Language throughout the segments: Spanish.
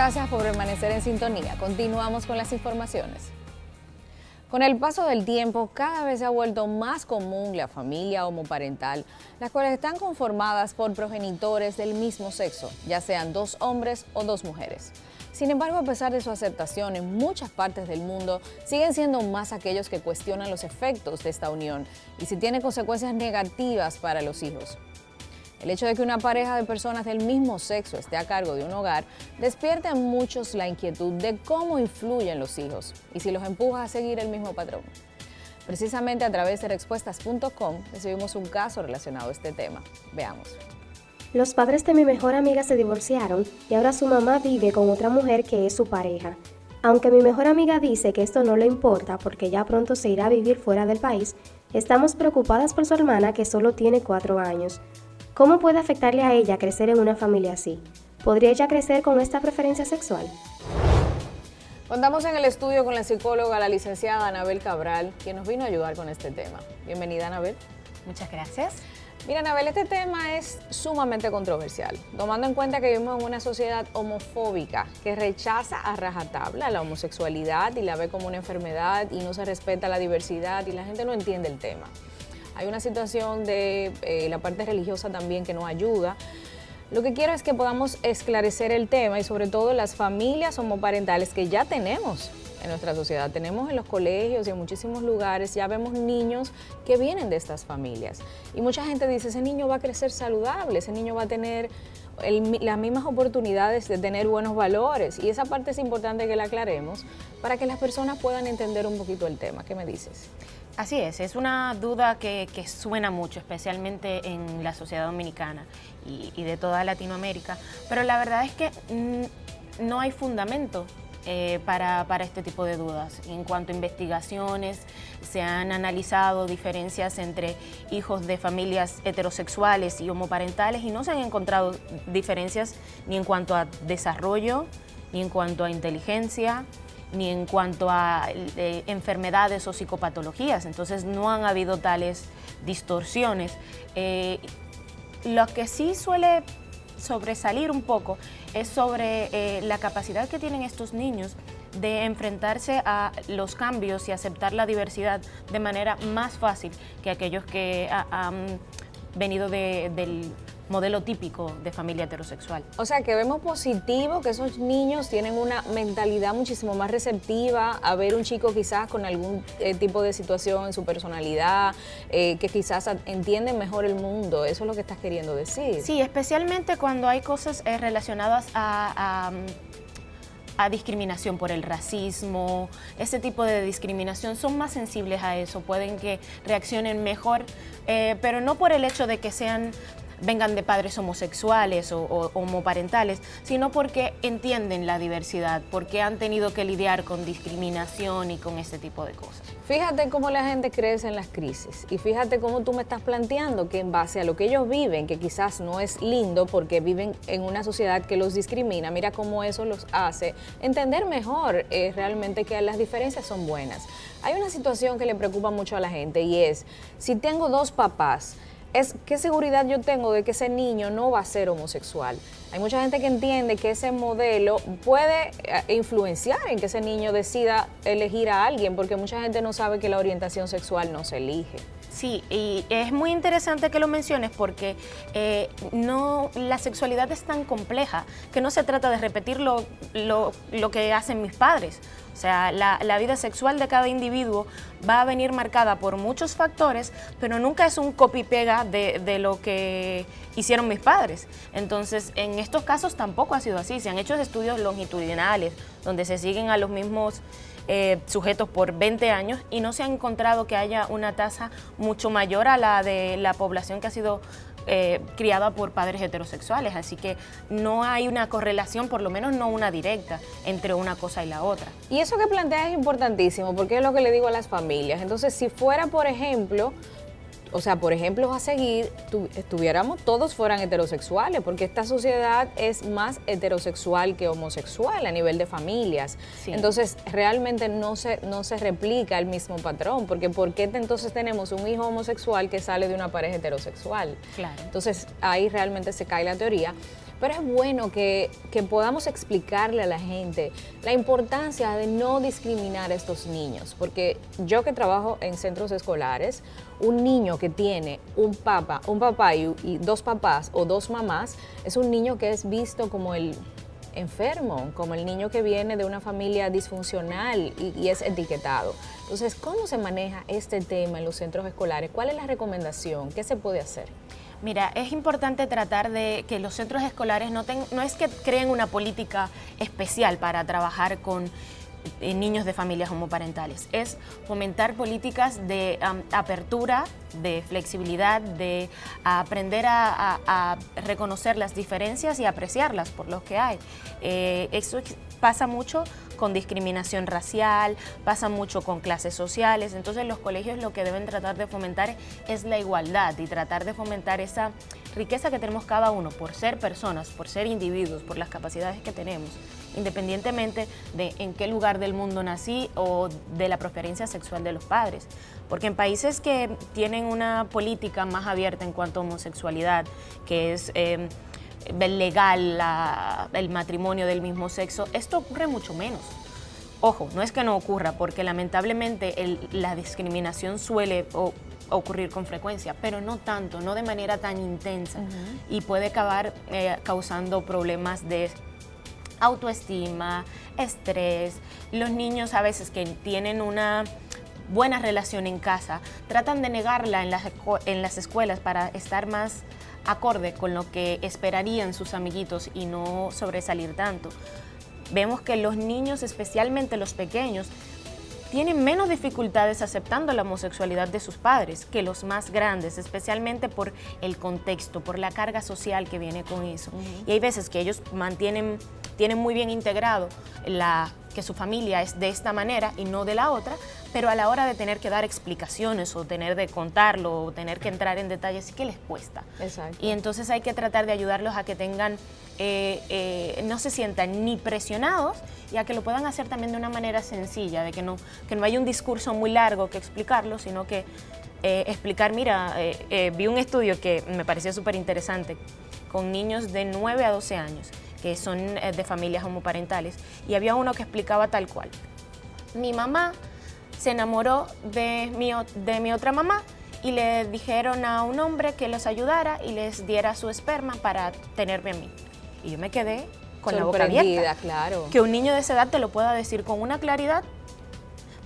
gracias por permanecer en sintonía. Continuamos con las informaciones. Con el paso del tiempo, cada vez se ha vuelto más común la familia homoparental, las cuales están conformadas por progenitores del mismo sexo, ya sean dos hombres o dos mujeres. Sin embargo, a pesar de su aceptación en muchas partes del mundo, siguen siendo más aquellos que cuestionan los efectos de esta unión y si tiene consecuencias negativas para los hijos. El hecho de que una pareja de personas del mismo sexo esté a cargo de un hogar despierta en muchos la inquietud de cómo influyen los hijos y si los empuja a seguir el mismo patrón. Precisamente a través de respuestas.com recibimos un caso relacionado a este tema. Veamos. Los padres de mi mejor amiga se divorciaron y ahora su mamá vive con otra mujer que es su pareja. Aunque mi mejor amiga dice que esto no le importa porque ya pronto se irá a vivir fuera del país, estamos preocupadas por su hermana que solo tiene 4 años. ¿Cómo puede afectarle a ella crecer en una familia así? ¿Podría ella crecer con esta preferencia sexual? Contamos en el estudio con la psicóloga, la licenciada Anabel Cabral, quien nos vino a ayudar con este tema. Bienvenida, Anabel. Muchas gracias. Mira, Anabel, este tema es sumamente controversial, tomando en cuenta que vivimos en una sociedad homofóbica que rechaza a rajatabla la homosexualidad y la ve como una enfermedad y no se respeta la diversidad y la gente no entiende el tema. Hay una situación de la parte religiosa también que nos ayuda. Lo que quiero es que podamos esclarecer el tema y sobre todo las familias homoparentales que ya tenemos en nuestra sociedad. Tenemos en los colegios y en muchísimos lugares, ya vemos niños que vienen de estas familias. Y mucha gente dice, ese niño va a crecer saludable, ese niño va a tener las mismas oportunidades de tener buenos valores. Y esa parte es importante que la aclaremos para que las personas puedan entender un poquito el tema. ¿Qué me dices? Así es una duda que suena mucho, especialmente en la sociedad dominicana y de toda Latinoamérica, pero la verdad es que no hay fundamento para este tipo de dudas. En cuanto a investigaciones, se han analizado diferencias entre hijos de familias heterosexuales y homoparentales y no se han encontrado diferencias ni en cuanto a desarrollo, ni en cuanto a inteligencia, ni en cuanto a enfermedades o psicopatologías. Entonces no han habido tales distorsiones. Lo que sí suele sobresalir un poco es sobre la capacidad que tienen estos niños de enfrentarse a los cambios y aceptar la diversidad de manera más fácil que aquellos que han venido del modelo típico de familia heterosexual. O sea, que vemos positivo que esos niños tienen una mentalidad muchísimo más receptiva a ver un chico quizás con algún tipo de situación en su personalidad, que quizás entienden mejor el mundo. Eso es lo que estás queriendo decir. Sí, especialmente cuando hay cosas relacionadas a discriminación por el racismo, ese tipo de discriminación, son más sensibles a eso, pueden que reaccionen mejor, pero no por el hecho de que vengan de padres homosexuales o homoparentales, sino porque entienden la diversidad, porque han tenido que lidiar con discriminación y con ese tipo de cosas. Fíjate cómo la gente crece en las crisis y fíjate cómo tú me estás planteando que en base a lo que ellos viven, que quizás no es lindo porque viven en una sociedad que los discrimina, mira cómo eso los hace entender mejor realmente que las diferencias son buenas. Hay una situación que le preocupa mucho a la gente y es, si tengo dos papás, ¿qué seguridad yo tengo de que ese niño no va a ser homosexual? Hay mucha gente que entiende que ese modelo puede influenciar en que ese niño decida elegir a alguien, porque mucha gente no sabe que la orientación sexual no se elige. Sí, y es muy interesante que lo menciones porque la sexualidad es tan compleja que no se trata de repetir lo que hacen mis padres. O sea, la vida sexual de cada individuo va a venir marcada por muchos factores, pero nunca es un copy-pega de lo que hicieron mis padres. Entonces, en estos casos tampoco ha sido así. Se han hecho estudios longitudinales donde se siguen a los mismos sujetos por 20 años y no se ha encontrado que haya una tasa mucho mayor a la de la población que ha sido criada por padres heterosexuales, así que no hay una correlación, por lo menos no una directa, entre una cosa y la otra. Y eso que planteas es importantísimo, porque es lo que le digo a las familias. Entonces, si fuera, por ejemplo, a seguir, todos fueran heterosexuales, porque esta sociedad es más heterosexual que homosexual a nivel de familias. Sí. Entonces, realmente no se replica el mismo patrón, porque ¿por qué entonces tenemos un hijo homosexual que sale de una pareja heterosexual? Claro. Entonces, ahí realmente se cae la teoría. pero es bueno que podamos explicarle a la gente la importancia de no discriminar a estos niños, porque yo que trabajo en centros escolares, un niño que tiene un papá y dos papás o dos mamás, es un niño que es visto como el enfermo, como el niño que viene de una familia disfuncional y es etiquetado. Entonces, ¿cómo se maneja este tema en los centros escolares? ¿Cuál es la recomendación? ¿Qué se puede hacer? Mira, es importante tratar de que los centros escolares no es que creen una política especial para trabajar con niños de familias homoparentales, es fomentar políticas de apertura, de flexibilidad, de aprender a reconocer las diferencias y apreciarlas por lo que hay. Eso pasa mucho con discriminación racial, pasa mucho con clases sociales, entonces los colegios lo que deben tratar de fomentar es la igualdad y tratar de fomentar esa riqueza que tenemos cada uno por ser personas, por ser individuos, por las capacidades que tenemos, independientemente de en qué lugar del mundo nací o de la preferencia sexual de los padres. Porque en países que tienen una política más abierta en cuanto a homosexualidad, que es legal el matrimonio del mismo sexo, esto ocurre mucho menos. Ojo, no es que no ocurra, porque lamentablemente la discriminación suele ocurrir con frecuencia, pero no tanto, no de manera tan intensa, y puede acabar causando problemas de autoestima, estrés. Los niños a veces que tienen una buena relación en casa tratan de negarla en las escuelas para estar más acorde con lo que esperarían sus amiguitos y no sobresalir tanto. Vemos que los niños, especialmente los pequeños, tienen menos dificultades aceptando la homosexualidad de sus padres que los más grandes, especialmente por el contexto, por la carga social que viene con eso. Y hay veces que ellos tienen muy bien integrado que su familia es de esta manera y no de la otra, pero a la hora de tener que dar explicaciones o tener de contarlo o tener que entrar en detalles, sí que les cuesta. Exacto. Y entonces hay que tratar de ayudarlos a que tengan, no se sientan ni presionados y a que lo puedan hacer también de una manera sencilla, de que no haya un discurso muy largo que explicarlo, sino que explicar, mira, vi un estudio que me pareció súper interesante con niños de 9 a 12 años, que son de familias homoparentales, y había uno que explicaba tal cual: mi mamá se enamoró de mi otra mamá y le dijeron a un hombre que los ayudara y les diera su esperma para tenerme a mí. Y yo me quedé con la boca abierta. Claro. Que un niño de esa edad te lo pueda decir con una claridad.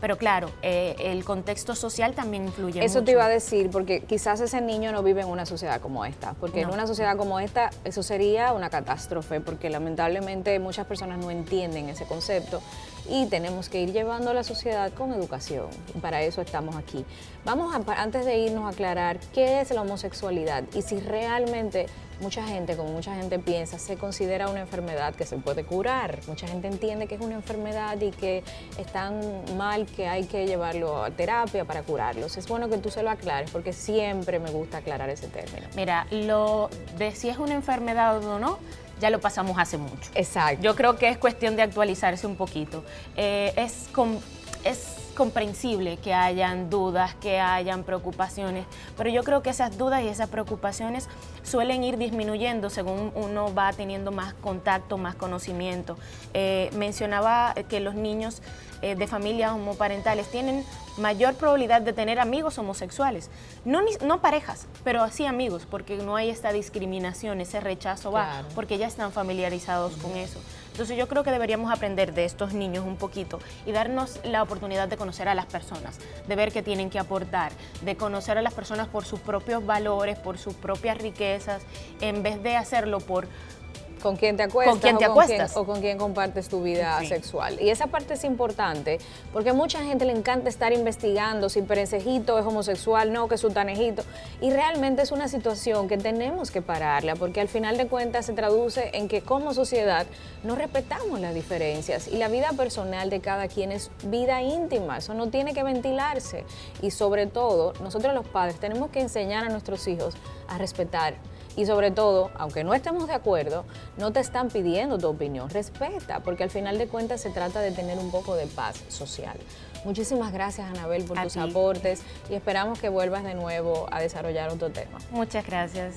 Pero claro, el contexto social también influye mucho. Eso te iba a decir, porque quizás ese niño no vive en una sociedad como esta, porque en una sociedad como esta eso sería una catástrofe, porque lamentablemente muchas personas no entienden ese concepto y tenemos que ir llevando a la sociedad con educación. Para eso estamos aquí. Vamos antes de irnos a aclarar qué es la homosexualidad y si realmente mucha gente, como mucha gente piensa, se considera una enfermedad que se puede curar. Mucha gente entiende que es una enfermedad y que es tan mal que hay que llevarlo a terapia para curarlos. Es bueno que tú se lo aclares porque siempre me gusta aclarar ese término. Mira, lo de si es una enfermedad o no, ya lo pasamos hace mucho. Exacto. Yo creo que es cuestión de actualizarse un poquito. Es comprensible que hayan dudas, que hayan preocupaciones, pero yo creo que esas dudas y esas preocupaciones suelen ir disminuyendo según uno va teniendo más contacto, más conocimiento. Mencionaba que los niños de familias homoparentales tienen mayor probabilidad de tener amigos homosexuales, no parejas, pero sí amigos, porque no hay esta discriminación, ese rechazo, claro, porque ya están familiarizados con eso. Entonces yo creo que deberíamos aprender de estos niños un poquito y darnos la oportunidad de conocer a las personas, de ver qué tienen que aportar, de conocer a las personas por sus propios valores, por sus propias riquezas, en vez de hacerlo por con quién te acuestas, o con quién compartes tu vida sexual. Y esa parte es importante porque a mucha gente le encanta estar investigando si Perencejito es homosexual, no, que Sutanejito. Y realmente es una situación que tenemos que pararla porque al final de cuentas se traduce en que como sociedad no respetamos las diferencias y la vida personal de cada quien es vida íntima, eso no tiene que ventilarse. Y sobre todo, nosotros los padres tenemos que enseñar a nuestros hijos a respetar. Y sobre todo, aunque no estemos de acuerdo, no te están pidiendo tu opinión, respeta, porque al final de cuentas se trata de tener un poco de paz social. Muchísimas gracias, Anabel, por tus aportes y esperamos que vuelvas de nuevo a desarrollar otro tema. Muchas gracias.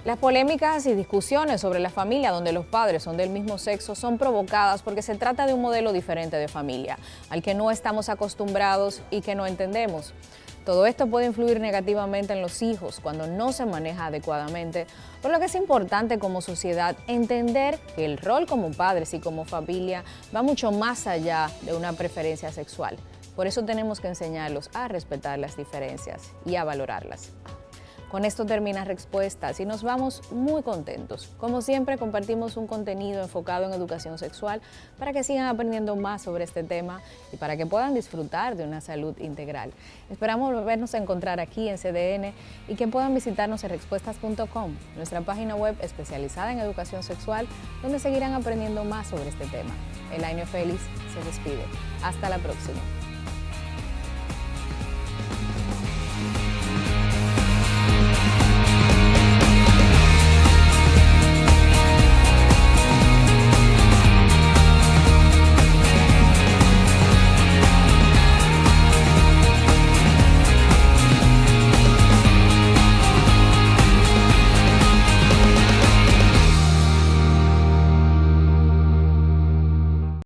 Las polémicas y discusiones sobre la familia donde los padres son del mismo sexo son provocadas porque se trata de un modelo diferente de familia, al que no estamos acostumbrados y que no entendemos. Todo esto puede influir negativamente en los hijos cuando no se maneja adecuadamente, por lo que es importante como sociedad entender que el rol como padres y como familia va mucho más allá de una preferencia sexual. Por eso tenemos que enseñarlos a respetar las diferencias y a valorarlas. Con esto termina Respuestas y nos vamos muy contentos. Como siempre, compartimos un contenido enfocado en educación sexual para que sigan aprendiendo más sobre este tema y para que puedan disfrutar de una salud integral. Esperamos volvernos a encontrar aquí en CDN y que puedan visitarnos en respuestas.com, nuestra página web especializada en educación sexual, donde seguirán aprendiendo más sobre este tema. Elaine Félix se despide. Hasta la próxima.